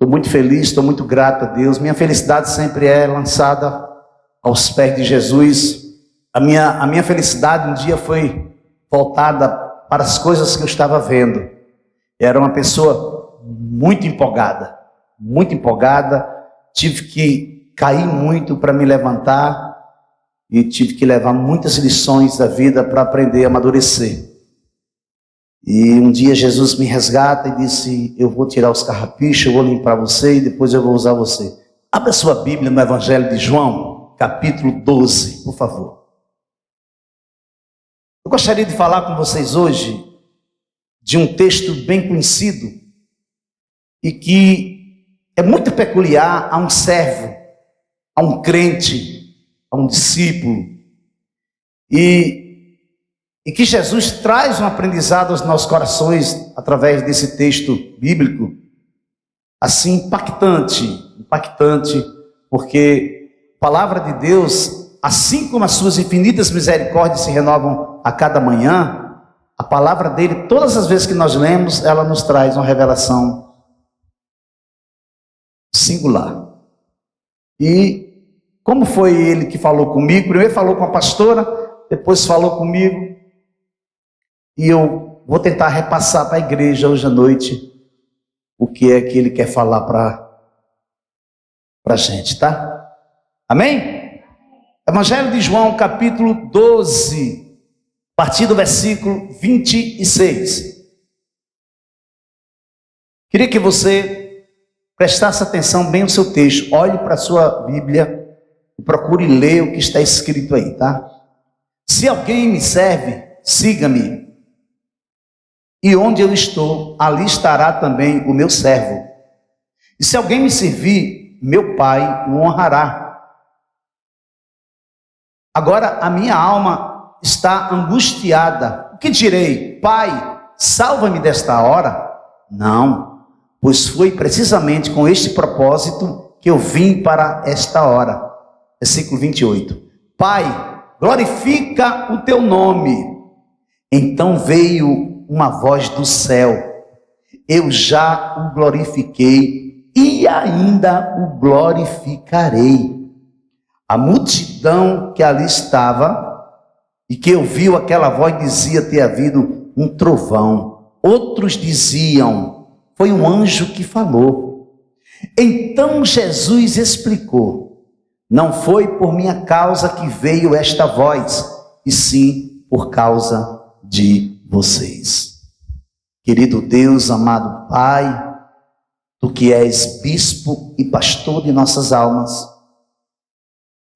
Estou muito feliz, estou muito grato a Deus. Minha felicidade sempre é lançada aos pés de Jesus. A minha felicidade um dia foi voltada para as coisas que eu estava vendo. Era uma pessoa muito empolgada, tive que cair muito para me levantar e tive que levar muitas lições da vida para aprender a amadurecer. E um dia Jesus me resgata e disse: eu vou tirar os carrapichos, eu vou limpar você e depois eu vou usar você. Abra sua Bíblia no Evangelho de João, capítulo 12, por favor. Eu gostaria de falar com vocês hoje de um texto bem conhecido e que é muito peculiar a um servo, a um crente, a um discípulo, e que Jesus traz um aprendizado aos nossos corações através desse texto bíblico, assim impactante, porque a palavra de Deus, assim como as suas infinitas misericórdias se renovam a cada manhã, a palavra dele, todas as vezes que nós lemos, ela nos traz uma revelação singular. E como foi ele que falou comigo? Primeiro falou com a pastora, depois falou comigo, e eu vou tentar repassar para a igreja hoje à noite o que é que ele quer falar para a gente, tá? Amém? Evangelho de João, capítulo 12, a partir do versículo 26. Queria que você prestasse atenção bem no seu texto, olhe para a sua Bíblia e procure ler o que está escrito aí, tá? Se alguém me serve, siga-me. E onde eu estou, ali estará também o meu servo. E se alguém me servir, meu Pai o honrará. Agora a minha alma está angustiada. O que direi? Pai, salva-me desta hora? Não, pois foi precisamente com este propósito que eu vim para esta hora. Versículo 28. Pai, glorifica o teu nome. Então veio uma voz do céu: eu já o glorifiquei e ainda o glorificarei. A multidão que ali estava e que ouviu aquela voz dizia ter havido um trovão. Outros diziam: foi um anjo que falou. Então Jesus explicou: não foi por minha causa que veio esta voz, e sim por causa de vocês. Querido Deus, amado Pai, Tu que és bispo e pastor de nossas almas,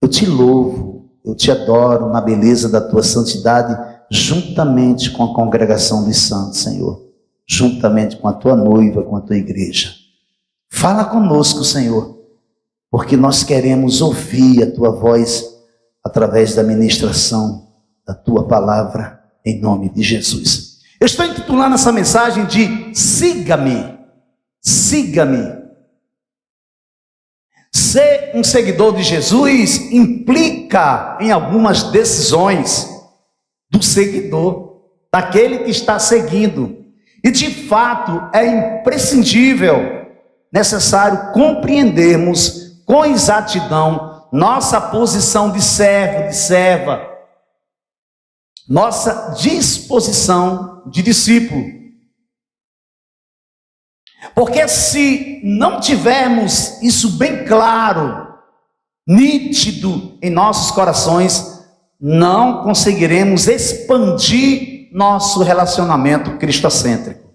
eu te louvo, eu te adoro na beleza da Tua santidade, juntamente com a congregação dos santos, Senhor, juntamente com a Tua noiva, com a Tua igreja. Fala conosco, Senhor, porque nós queremos ouvir a Tua voz através da ministração da Tua palavra, em nome de Jesus. Eu estou intitulando essa mensagem de siga-me, siga-me. Ser um seguidor de Jesus implica em algumas decisões do seguidor, daquele que está seguindo. E de fato é imprescindível, necessário compreendermos com exatidão nossa posição de servo, de serva, nossa disposição de discípulo. Porque se não tivermos isso bem claro, nítido em nossos corações, não conseguiremos expandir nosso relacionamento cristocêntrico.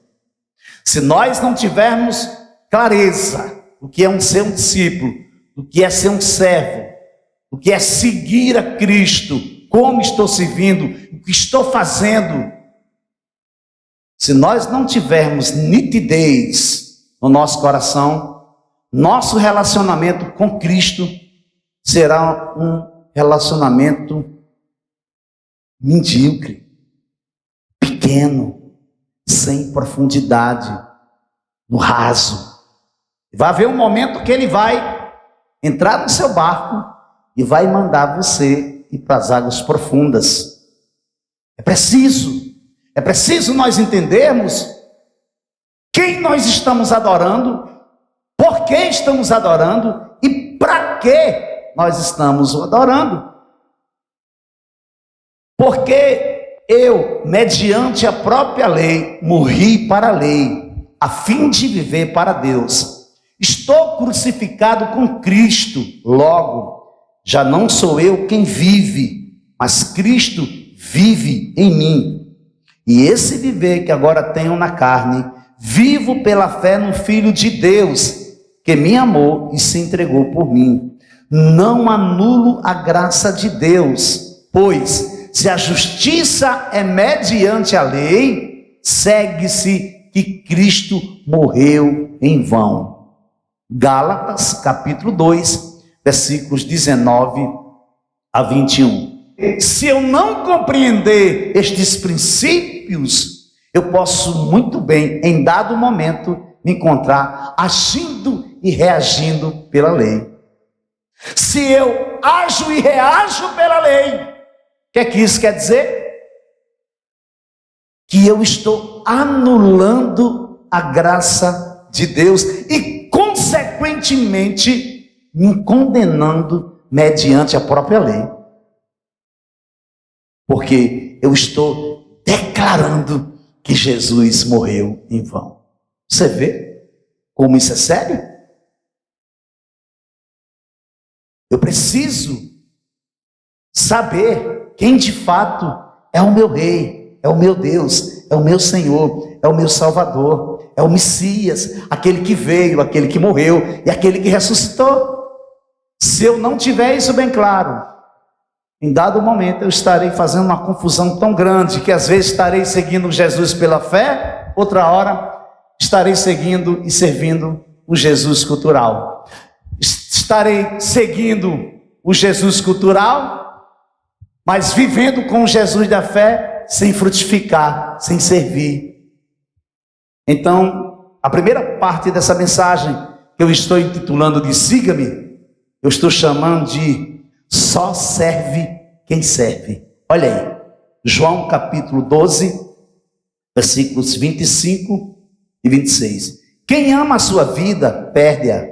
Se nós não tivermos clareza do que é ser um discípulo, do que é ser um servo, do que é seguir a Cristo, como estou servindo, o que estou fazendo. Se nós não tivermos nitidez no nosso coração, nosso relacionamento com Cristo será um relacionamento medíocre, pequeno, sem profundidade, no raso. Vai haver um momento que ele vai entrar no seu barco e vai mandar você ir para as águas profundas. É preciso nós entendermos quem nós estamos adorando, por que estamos adorando e para que nós estamos o adorando. Porque eu, mediante a própria lei, morri para a lei, a fim de viver para Deus. Estou crucificado com Cristo, logo, já não sou eu quem vive, mas Cristo vive em mim. E esse viver que agora tenho na carne, vivo pela fé no Filho de Deus, que me amou e se entregou por mim. Não anulo a graça de Deus, pois se a justiça é mediante a lei, segue-se que Cristo morreu em vão. Gálatas, capítulo 2, versículos 19 a 21. Se eu não compreender estes princípios, eu posso muito bem, em dado momento, me encontrar agindo e reagindo pela lei. Se eu ajo e reajo pela lei, o que é que isso quer dizer? Que eu estou anulando a graça de Deus e, consequentemente, me condenando mediante a própria lei. Porque eu estou declarando que Jesus morreu em vão. Você vê como isso é sério? Eu preciso saber quem de fato é o meu rei, é o meu Deus, é o meu Senhor, é o meu Salvador, é o Messias, aquele que veio, aquele que morreu e aquele que ressuscitou. Se eu não tiver isso bem claro, em dado momento eu estarei fazendo uma confusão tão grande que às vezes estarei seguindo Jesus pela fé, outra hora estarei seguindo e servindo o Jesus cultural. Estarei seguindo o Jesus cultural, mas vivendo com o Jesus da fé sem frutificar, sem servir. Então, a primeira parte dessa mensagem que eu estou intitulando de Siga-me, eu estou chamando de Só serve quem serve. Olha aí, João capítulo 12, versículos 25 e 26. Quem ama a sua vida, perde-a.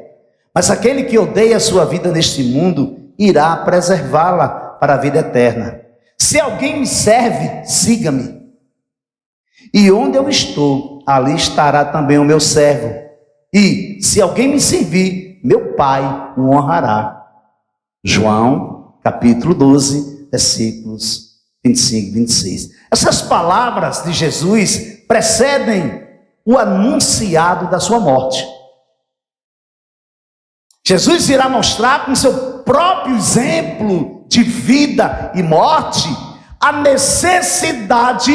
Mas aquele que odeia a sua vida neste mundo, irá preservá-la para a vida eterna. Se alguém me serve, siga-me. E onde eu estou, ali estará também o meu servo. E se alguém me servir, meu Pai o honrará. João capítulo 12, versículos 25 e 26. Essas palavras de Jesus precedem o anunciado da sua morte. Jesus irá mostrar com seu próprio exemplo de vida e morte a necessidade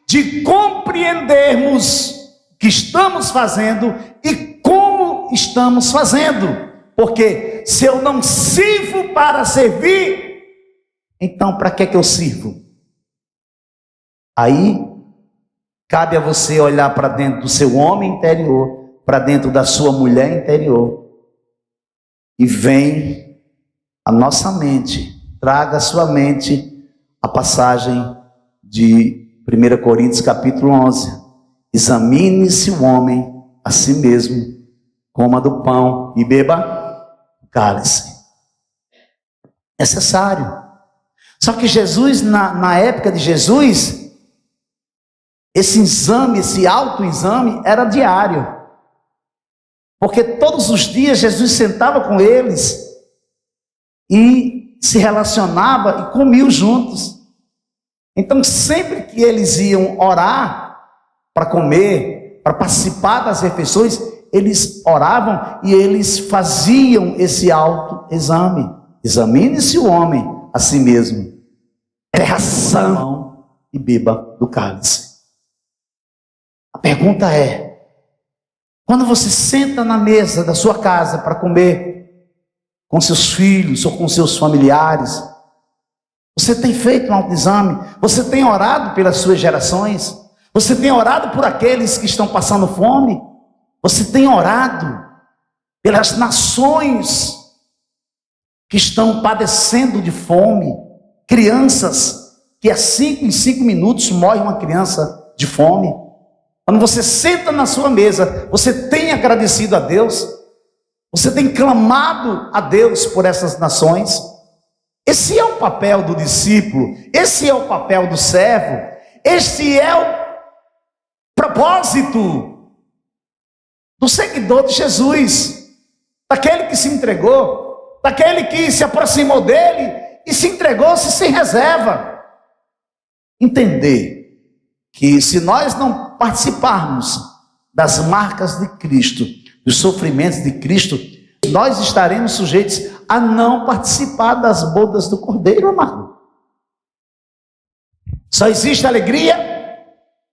de compreendermos o que estamos fazendo e como estamos fazendo. Porque se eu não sirvo para servir, então para que eu sirvo? Aí cabe a você olhar para dentro do seu homem interior, para dentro da sua mulher interior, e vem a nossa mente, traga à sua mente a passagem de 1 Coríntios capítulo 11. Examine-se o homem a si mesmo, coma do pão e beba o cálice. Necessário. Só que Jesus, na época de Jesus, esse exame, esse autoexame era diário. Porque todos os dias Jesus sentava com eles e se relacionava e comiam juntos. Então sempre que eles iam orar para comer, para participar das refeições, eles oravam e eles faziam esse autoexame. Examine-se o homem a si mesmo. Reação e beba do cálice. A pergunta é: quando você senta na mesa da sua casa para comer com seus filhos ou com seus familiares, você tem feito um autoexame? Você tem orado pelas suas gerações? Você tem orado por aqueles que estão passando fome? Você tem orado pelas nações que estão padecendo de fome? Crianças que a 5 em 5 minutos morre uma criança de fome. Quando você senta na sua mesa, você tem agradecido a Deus? Você tem clamado a Deus por essas nações? Esse é o papel do discípulo, esse é o papel do servo, esse é o propósito do seguidor de Jesus, daquele que se entregou, daquele que se aproximou dele e se entregou-se sem reserva. Entender que se nós não participarmos das marcas de Cristo, dos sofrimentos de Cristo, nós estaremos sujeitos a não participar das bodas do Cordeiro, amado. Só existe alegria?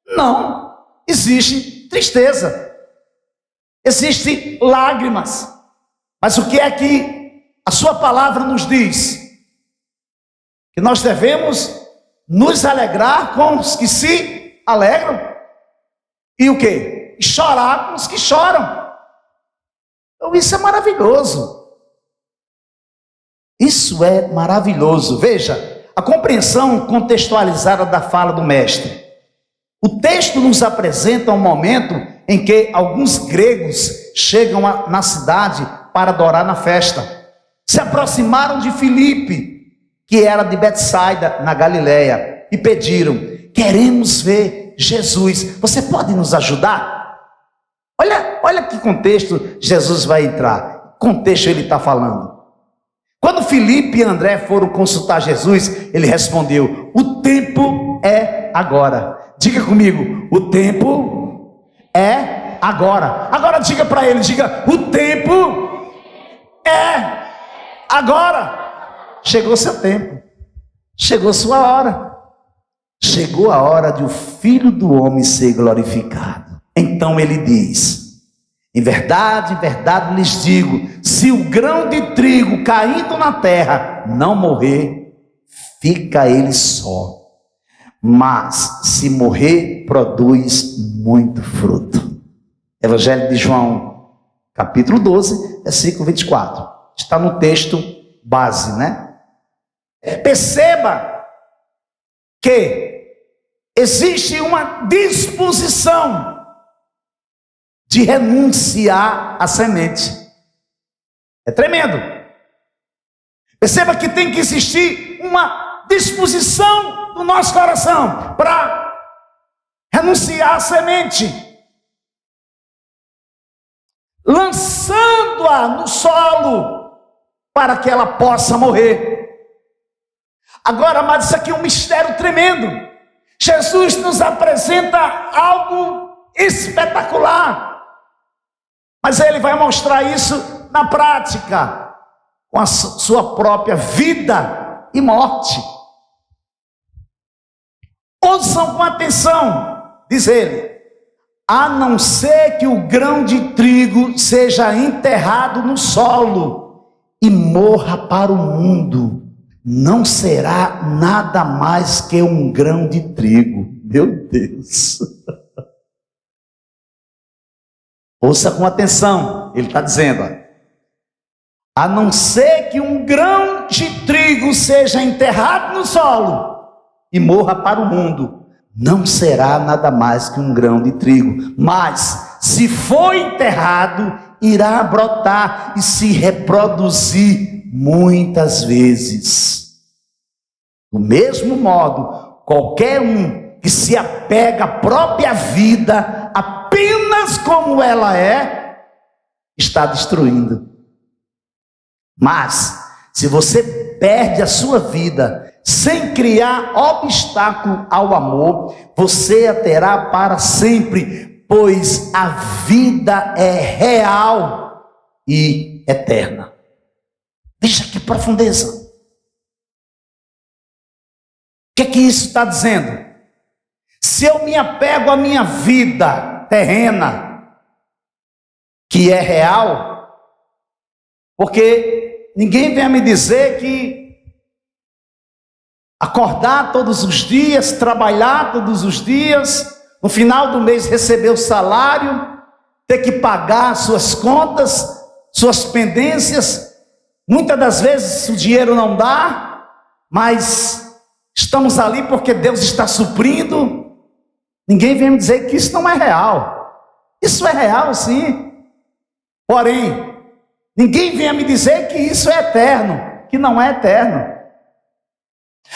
Não. Existe tristeza. Existe lágrimas. Mas o que é que a sua palavra nos diz? Que nós devemos nos alegrar com os que se alegram. E o quê? Chorar com os que choram. Então isso é maravilhoso. Isso é maravilhoso. Veja, a compreensão contextualizada da fala do mestre. O texto nos apresenta um momento em que alguns gregos chegam na cidade para adorar na festa. Se aproximaram de Filipe, que era de Betsaida, na Galileia, e pediram: queremos ver Jesus, você pode nos ajudar? Olha que contexto Jesus vai entrar, que contexto ele está falando. Quando Filipe e André foram consultar Jesus, ele respondeu: o tempo é agora. Diga comigo: o tempo é agora. Agora diga para ele, diga: o tempo é agora. Chegou seu tempo, chegou sua hora. Chegou a hora de o Filho do Homem ser glorificado. Então ele diz: em verdade lhes digo, se o grão de trigo caindo na terra não morrer, fica ele só. Mas se morrer, produz muito fruto. Evangelho de João, capítulo 12, versículo 24. Está no texto base, né? Perceba que existe uma disposição de renunciar à semente. É tremendo. Perceba que tem que existir uma disposição do nosso coração para renunciar à semente, lançando-a no solo para que ela possa morrer. Agora, mas isso aqui é um mistério tremendo. Jesus nos apresenta algo espetacular, mas ele vai mostrar isso na prática, com a sua própria vida e morte. Ouçam com atenção, diz ele: a não ser que o grão de trigo seja enterrado no solo e morra para o mundo, não será nada mais que um grão de trigo. Meu Deus! Ouça com atenção, ele está dizendo: a não ser que um grão de trigo seja enterrado no solo e morra para o mundo, não será nada mais que um grão de trigo. Mas, se for enterrado, irá brotar e se reproduzir muitas vezes. Do mesmo modo, qualquer um que se apega à própria vida apenas como ela é, está destruindo. Mas, se você perde a sua vida sem criar obstáculo ao amor, você a terá para sempre, pois a vida é real e eterna. Veja que profundeza. O que é que isso está dizendo? Se eu me apego à minha vida terrena, que é real, porque ninguém vem me dizer que acordar todos os dias, trabalhar todos os dias, no final do mês receber o salário, ter que pagar suas contas, suas pendências, muitas das vezes o dinheiro não dá, mas estamos ali porque Deus está suprindo. Ninguém vem me dizer que isso não é real. Isso é real, sim. Porém, Ninguém venha me dizer que isso é eterno, que não é eterno.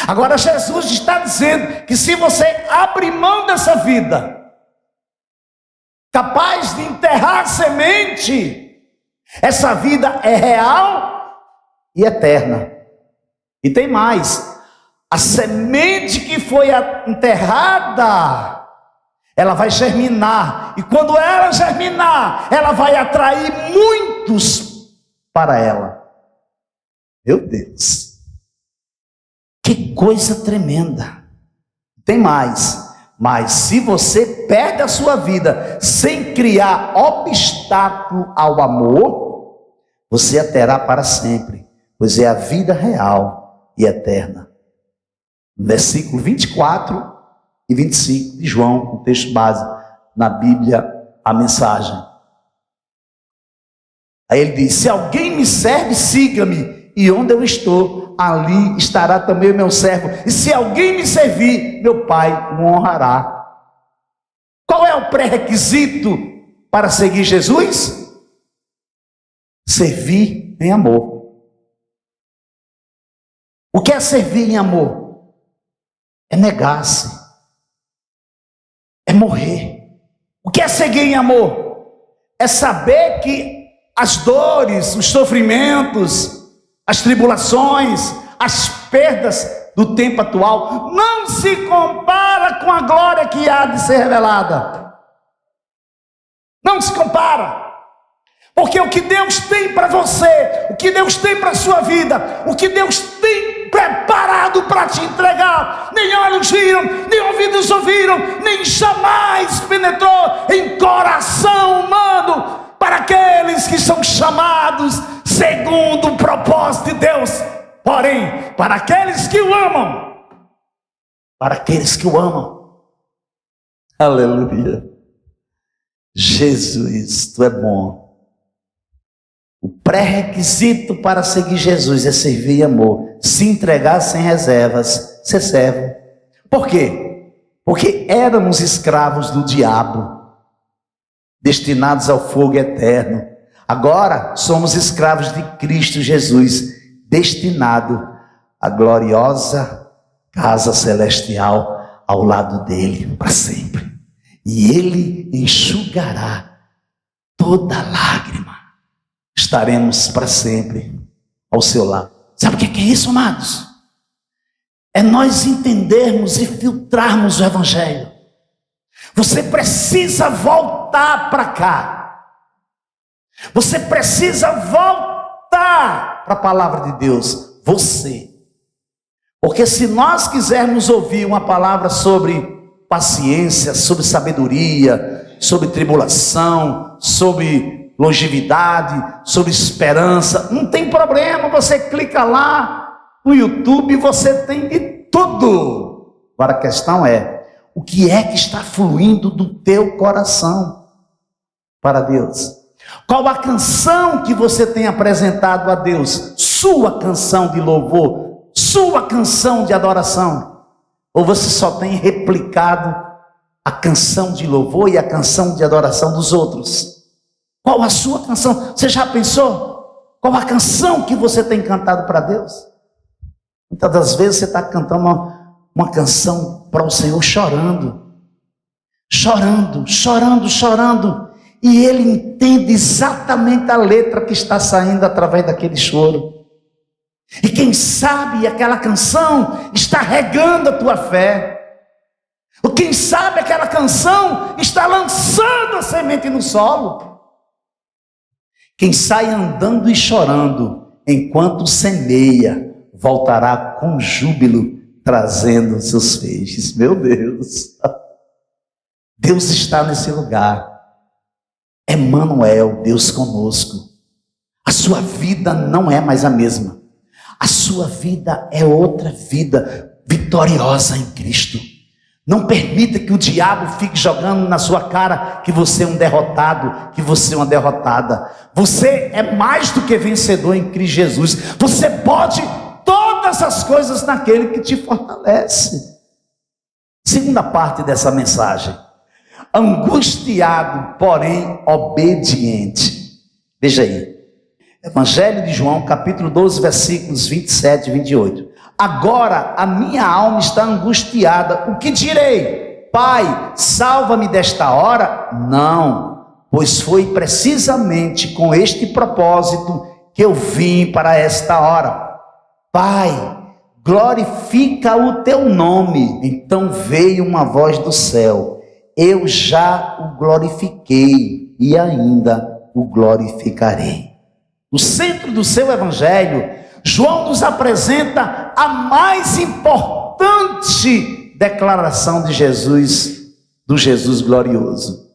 Agora Jesus está dizendo que se você abrir mão dessa vida, capaz de enterrar a semente, essa vida é real e eterna. E tem mais, a semente que foi enterrada, ela vai germinar, e quando ela germinar, ela vai atrair muitos para ela. Meu Deus, que coisa tremenda. Tem mais, mas se você perde a sua vida sem criar obstáculo ao amor, você a terá para sempre, pois é a vida real e eterna. Versículo 24 e 25 de João, o texto base na Bíblia, a mensagem. Aí ele diz: se alguém me serve, siga-me, e onde eu estou, ali estará também o meu servo. E se alguém me servir, meu Pai o honrará. Qual é o pré-requisito para seguir Jesus? Servir em amor. O que é servir em amor? É negar-se, é morrer. O que é seguir em amor? É saber que as dores, os sofrimentos, as tribulações, as perdas do tempo atual não se compara com a glória que há de ser revelada. Não se compara. Porque o que Deus tem para você, o que Deus tem para a sua vida, o que Deus tem preparado para te entregar, nem olhos viram, nem ouvidos ouviram, nem jamais penetrou em coração humano, para aqueles que são chamados segundo o propósito de Deus. Porém, para aqueles que o amam, para aqueles que o amam. Aleluia. Jesus, tu é bom. O pré-requisito para seguir Jesus é servir em amor, se entregar sem reservas, ser servo. Por quê? Porque éramos escravos do diabo, destinados ao fogo eterno. Agora somos escravos de Cristo Jesus, destinado à gloriosa casa celestial ao lado dele para sempre. E ele enxugará toda lágrima. Estaremos para sempre ao seu lado. Sabe o que é isso, amados? É nós entendermos e filtrarmos o Evangelho. Você precisa voltar para cá. Você precisa voltar para a palavra de Deus. Você. Porque se nós quisermos ouvir uma palavra sobre paciência, sobre sabedoria, sobre tribulação, sobre longevidade, sobre esperança, não tem problema, você clica lá no YouTube e você tem de tudo. Agora a questão é, o que é que está fluindo do teu coração para Deus? Qual a canção que você tem apresentado a Deus? Sua canção de louvor, sua canção de adoração? Ou você só tem replicado a canção de louvor e a canção de adoração dos outros? Qual a sua canção? Você já pensou? Qual a canção que você tem cantado para Deus? Muitas das vezes você está cantando uma canção para o Senhor chorando. Chorando, chorando, chorando. E Ele entende exatamente a letra que está saindo através daquele choro. E quem sabe aquela canção está regando a tua fé. Ou quem sabe aquela canção está lançando a semente no solo. Quem sai andando e chorando enquanto semeia, voltará com júbilo, trazendo seus feixes. Meu Deus! Deus está nesse lugar. Emmanuel, Deus conosco. A sua vida não é mais a mesma. A sua vida é outra vida, vitoriosa em Cristo. Não permita que o diabo fique jogando na sua cara que você é um derrotado, que você é uma derrotada. Você é mais do que vencedor em Cristo Jesus. Você pode todas as coisas naquele que te fortalece. Segunda parte dessa mensagem. Angustiado, porém obediente. Veja aí. Evangelho de João, capítulo 12, versículos 27 e 28. Agora a minha alma está angustiada. O que direi? Pai, salva-me desta hora? Não, pois foi precisamente com este propósito que eu vim para esta hora. Pai, glorifica o teu nome. Então veio uma voz do céu. Eu já o glorifiquei e ainda o glorificarei. No centro do seu evangelho, João nos apresenta a mais importante declaração de Jesus, do Jesus glorioso.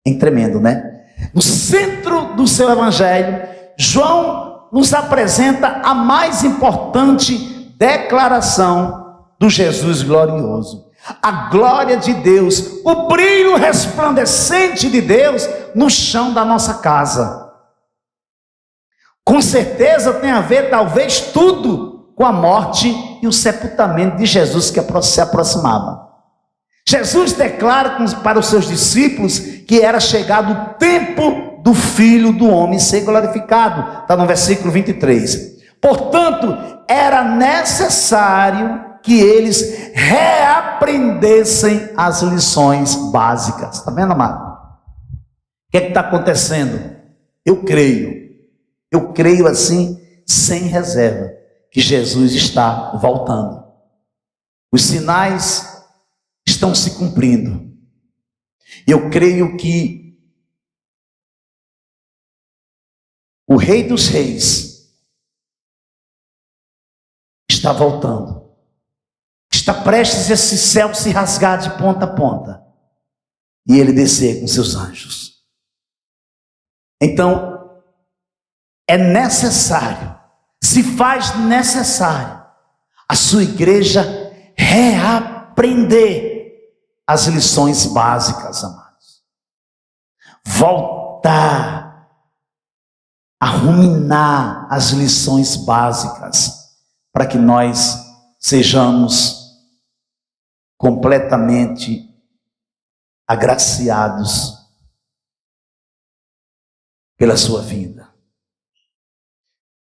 É tremendo, né? No centro do seu evangelho, João nos apresenta a mais importante declaração do Jesus glorioso. A glória de Deus, o brilho resplandecente de Deus no chão da nossa casa. Com certeza tem a ver, talvez, tudo com a morte e o sepultamento de Jesus que se aproximava. Jesus declara para os seus discípulos que era chegado o tempo do Filho do Homem ser glorificado. Está no versículo 23. Portanto, era necessário que eles reaprendessem as lições básicas. Está vendo, amado? O que é que está acontecendo? Eu creio assim, sem reserva, que Jesus está voltando. Os sinais estão se cumprindo. Eu creio que o Rei dos Reis está voltando. Está prestes esse céu se rasgar de ponta a ponta e ele descer com seus anjos. Então, é necessário, se faz necessário, a sua igreja reaprender as lições básicas, amados. Voltar a ruminar as lições básicas, para que nós sejamos completamente agraciados pela sua vinda.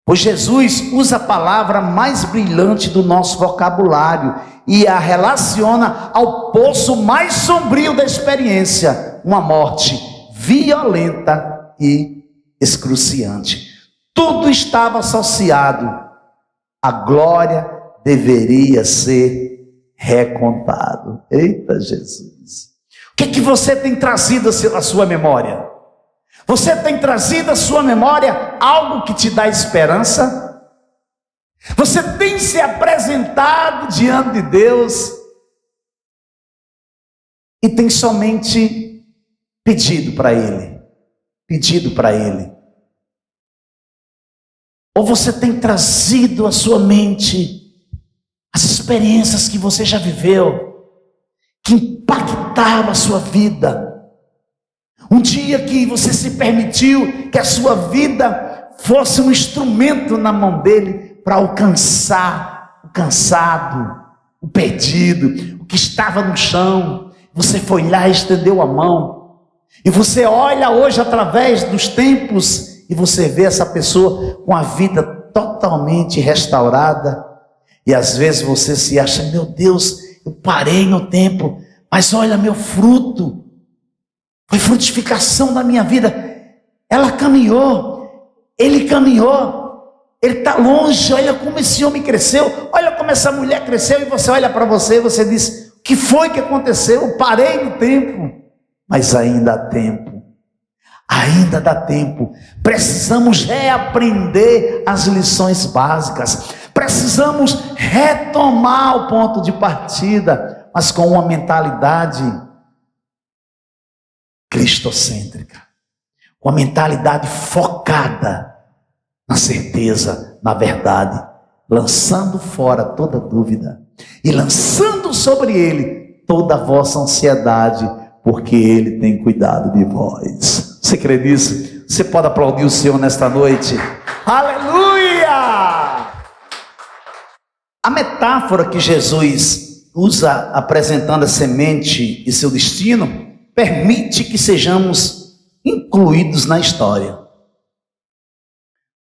Pois Jesus usa a palavra mais brilhante do nosso vocabulário e a relaciona ao poço mais sombrio da experiência, uma morte violenta e excruciante. Tudo estava associado. A glória deveria ser recontado. Eita Jesus! O que é que você tem trazido à sua memória? Você tem trazido à sua memória algo que te dá esperança? Você tem se apresentado diante de Deus e tem somente pedido para Ele? Ou você tem trazido à sua mente as experiências que você já viveu, que impactaram a sua vida? Um dia que você se permitiu que a sua vida fosse um instrumento na mão dele para alcançar o cansado, o perdido, o que estava no chão. Você foi lá e estendeu a mão. E você olha hoje através dos tempos e você vê essa pessoa com a vida totalmente restaurada. E às vezes você se acha, meu Deus, eu parei no tempo, mas olha meu fruto. Foi frutificação da minha vida. Ela caminhou, ele caminhou, ele está longe. Olha como esse homem cresceu, olha como essa mulher cresceu. E você olha para você e você diz, o que foi que aconteceu? Eu parei no tempo. Mas ainda há tempo, ainda dá tempo. Precisamos reaprender as lições básicas, precisamos retomar o ponto de partida, mas com uma mentalidade cristocêntrica, uma mentalidade focada na certeza, na verdade, lançando fora toda dúvida e lançando sobre ele toda a vossa ansiedade, porque ele tem cuidado de vós. Você crê nisso? Você pode aplaudir o Senhor nesta noite? Aleluia! A metáfora que Jesus usa apresentando a semente e seu destino permite que sejamos incluídos na história.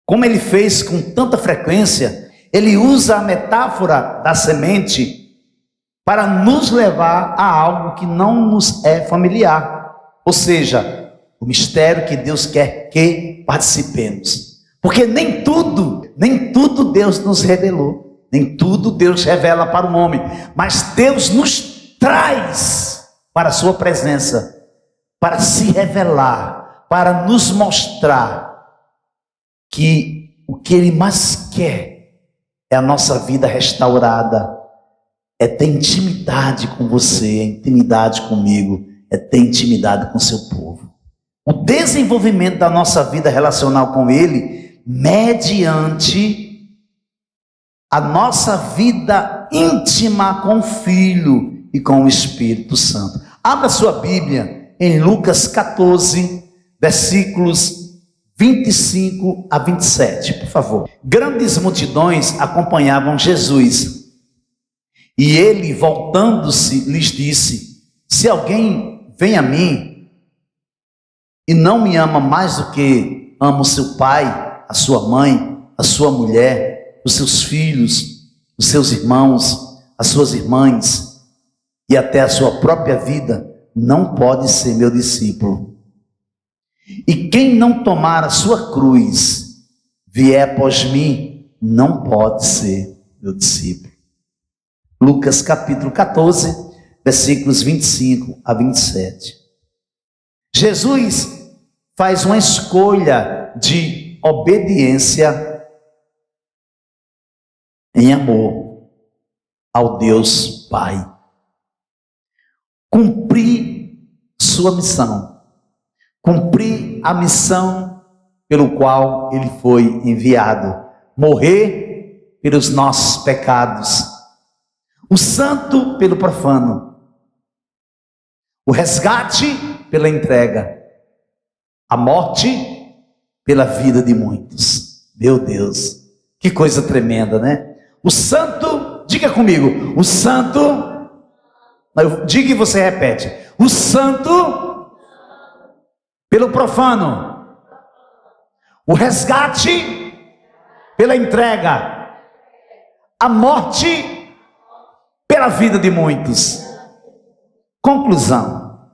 como ele fez com tanta frequência, ele usa a metáfora da semente para nos levar a algo que não nos é familiar. Ou seja, o mistério que Deus quer que participemos. Porque nem tudo Deus nos revelou. Nem tudo Deus revela para o homem. Mas Deus nos traz para a sua presença, para se revelar, para nos mostrar que o que Ele mais quer é a nossa vida restaurada, é ter intimidade com você, é intimidade comigo, é ter intimidade com seu povo. O desenvolvimento da nossa vida relacional com Ele, mediante a nossa vida íntima com o Filho e com o Espírito Santo. Abra sua Bíblia em Lucas 14, versículos 25 a 27, por favor. Grandes multidões acompanhavam Jesus. E ele, voltando-se, lhes disse: se alguém vem a mim e não me ama mais do que ama o seu pai, a sua mãe, a sua mulher, os seus filhos, os seus irmãos, as suas irmãs e até a sua própria vida, não pode ser meu discípulo. E quem não tomar a sua cruz, vier após mim, não pode ser meu discípulo. Lucas capítulo 14, versículos 25 a 27. Jesus faz uma escolha de obediência em amor ao Deus Pai. Cumprir sua missão. Cumprir a missão pelo qual ele foi enviado. Morrer pelos nossos pecados. O santo pelo profano. O resgate pela entrega. A morte pela vida de muitos. Meu Deus, que coisa tremenda, né? O santo, diga comigo, o santo, diga e você repete. O santo pelo profano, o resgate pela entrega, a morte pela vida de muitos. Conclusão.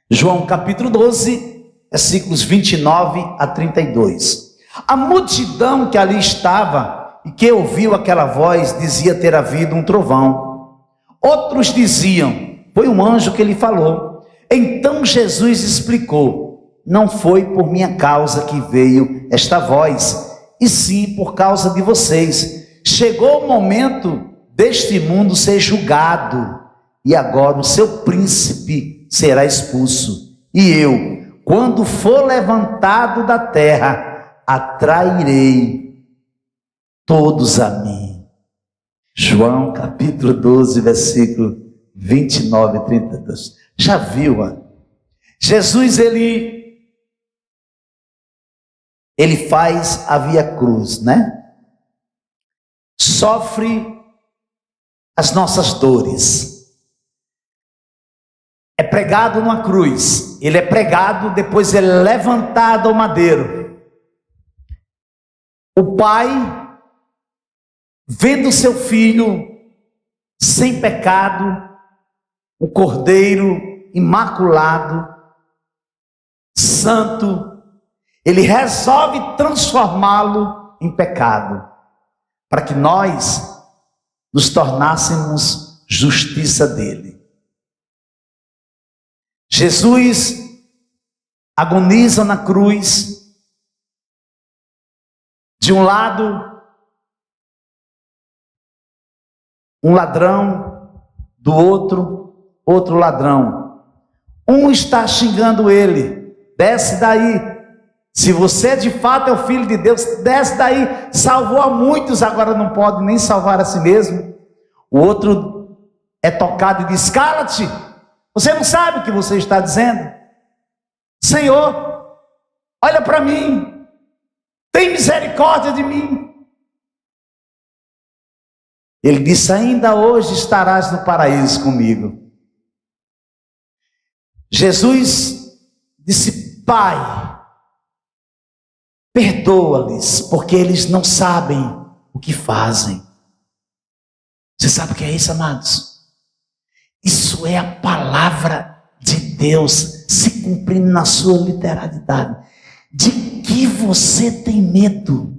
João capítulo 12, versículos 29 a 32. A multidão que ali estava e que ouviu aquela voz dizia ter havido um trovão. Outros diziam, foi um anjo que lhe falou. Então Jesus explicou: não foi por minha causa que veio esta voz, e sim por causa de vocês. Chegou o momento deste mundo ser julgado, e agora o seu príncipe será expulso. E eu, quando for levantado da terra, atrairei todos a mim. João capítulo 12, versículo 29 e 32. Já viu? Jesus, ele faz a via cruz, né? Sofre as nossas dores. É pregado numa cruz. Ele é pregado, depois ele é levantado ao madeiro. O pai, vendo seu filho sem pecado, o cordeiro imaculado, santo, ele resolve transformá-lo em pecado, para que nós nos tornássemos justiça dele. Jesus agoniza na cruz, de um lado, um ladrão, do outro ladrão. Um está xingando ele: desce daí, se você de fato é o filho de Deus, desce daí, salvou a muitos, agora não pode nem salvar a si mesmo. O outro é tocado e diz: cala-te, você não sabe o que você está dizendo? Senhor, olha para mim, tem misericórdia de mim. Ele disse: ainda hoje estarás no paraíso comigo. Jesus disse: Pai, Perdoa-lhes, porque eles não sabem o que fazem. Você sabe o que é isso, amados? Isso é a palavra de Deus se cumprindo na sua literalidade. De que você tem medo?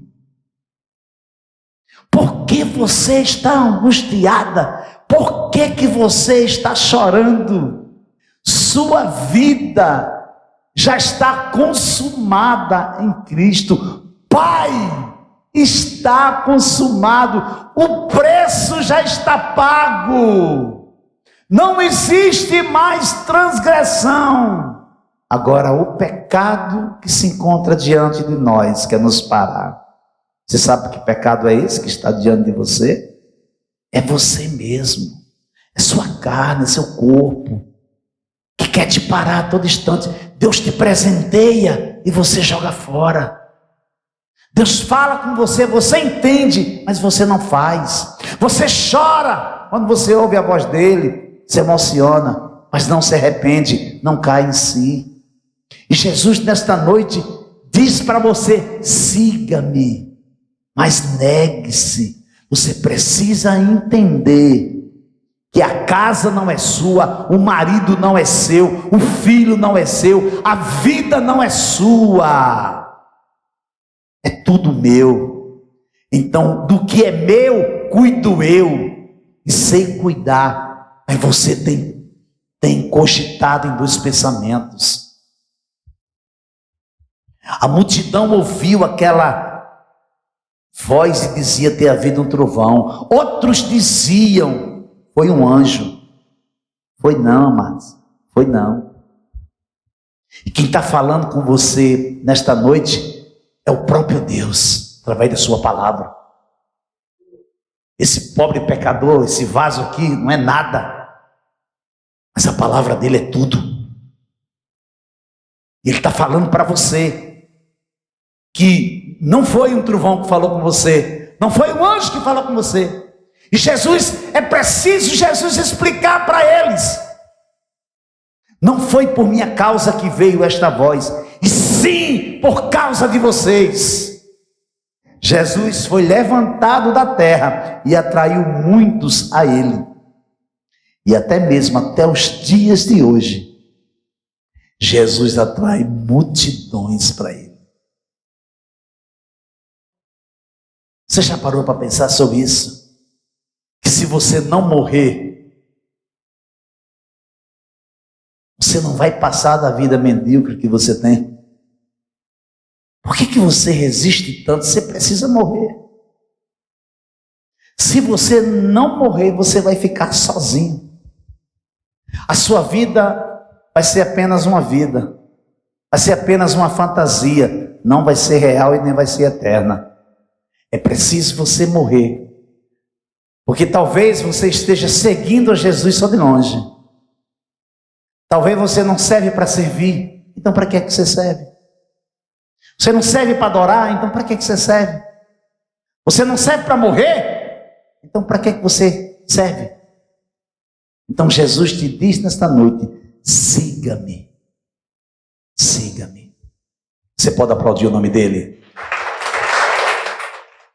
Por que você está angustiada? Por que você está chorando? Sua vida já está consumada em Cristo. Pai, está consumado. O preço já está pago. Não existe mais transgressão. Agora, o pecado que se encontra diante de nós quer nos parar. Você sabe que pecado é esse que está diante de você? É você mesmo. É sua carne, é seu corpo, que quer te parar a todo instante. Deus te presenteia e você joga fora. Deus fala com você, você entende, mas você não faz. Você chora quando você ouve a voz dele, se emociona, mas não se arrepende, não cai em si. E Jesus nesta noite diz para você: siga-me, mas negue-se. Você precisa entender que a casa não é sua, o marido não é seu, o filho não é seu, a vida não é sua, é tudo meu. Então, do que é meu, cuido eu, e sei cuidar. Mas você tem cogitado em dois pensamentos. A multidão ouviu aquela voz e dizia ter havido um trovão. Outros diziam: foi um anjo. Foi não, amados. Foi não. E quem está falando com você nesta noite é o próprio Deus, através da sua palavra. Esse pobre pecador, esse vaso aqui não é nada, mas a palavra dele é tudo. E ele está falando para você que não foi um trovão que falou com você, não foi um anjo que falou com você. E Jesus, é preciso Jesus explicar para eles: não foi por minha causa que veio esta voz, e sim por causa de vocês. Jesus foi levantado da terra e atraiu muitos a ele. E até mesmo até os dias de hoje, Jesus atrai multidões para ele. Você já parou para pensar sobre isso? Que se você não morrer, você não vai passar da vida medíocre que você tem. Por que você resiste tanto? Você precisa morrer. Se você não morrer, você vai ficar sozinho. A sua vida vai ser apenas uma vida, vai ser apenas uma fantasia, não vai ser real e nem vai ser eterna. É preciso você morrer, porque talvez você esteja seguindo a Jesus só de longe. Talvez você não serve para servir, então para que você serve? Você não serve para adorar, então para que você serve? Você não serve para morrer, então para que você serve? Então Jesus te diz nesta noite: siga-me, siga-me. Você pode aplaudir o nome dele?